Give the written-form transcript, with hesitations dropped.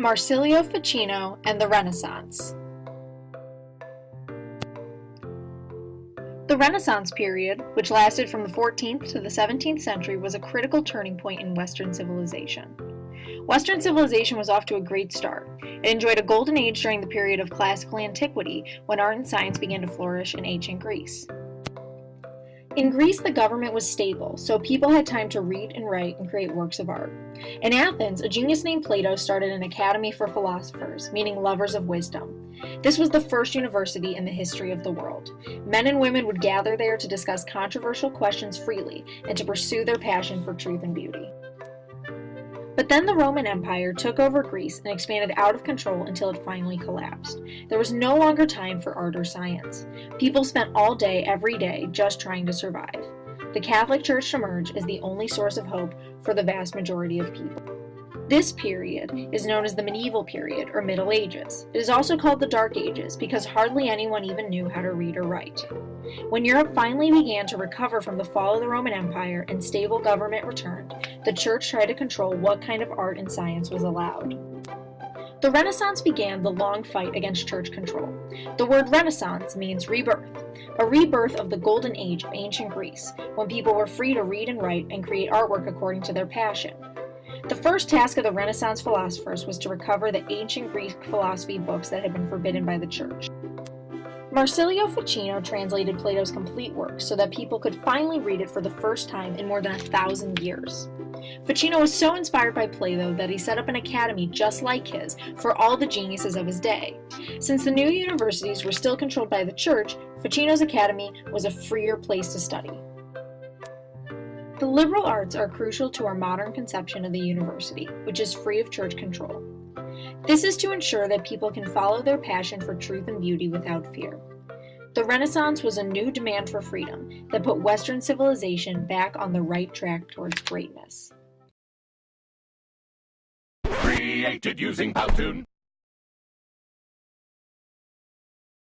Marsilio Ficino and the Renaissance. The Renaissance period, which lasted from the 14th to the 17th century, was a critical turning point in Western civilization. Western civilization was off to a great start. It enjoyed a golden age during the period of classical antiquity, when art and science began to flourish in ancient Greece. In Greece, the government was stable, so people had time to read and write and create works of art. In Athens, a genius named Plato started an academy for philosophers, meaning lovers of wisdom. This was the first university in the history of the world. Men and women would gather there to discuss controversial questions freely and to pursue their passion for truth and beauty. But then the Roman Empire took over Greece and expanded out of control until it finally collapsed. There was no longer time for art or science. People spent all day, every day, just trying to survive. The Catholic Church emerged as the only source of hope for the vast majority of people. This period is known as the medieval period, or Middle Ages. It is also called the Dark Ages because hardly anyone even knew how to read or write. When Europe finally began to recover from the fall of the Roman Empire and stable government returned, the Church tried to control what kind of art and science was allowed. The Renaissance began the long fight against church control. The word Renaissance means rebirth, a rebirth of the golden age of ancient Greece, when people were free to read and write and create artwork according to their passion. The first task of the Renaissance philosophers was to recover the ancient Greek philosophy books that had been forbidden by the Church. Marsilio Ficino translated Plato's complete work so that people could finally read it for the first time in more than 1,000 years. Ficino was so inspired by Plato that he set up an academy just like his for all the geniuses of his day. Since the new universities were still controlled by the Church, Ficino's academy was a freer place to study. The liberal arts are crucial to our modern conception of the university, which is free of church control. This is to ensure that people can follow their passion for truth and beauty without fear. The Renaissance was a new demand for freedom that put Western civilization back on the right track towards greatness. Created using Powtoon.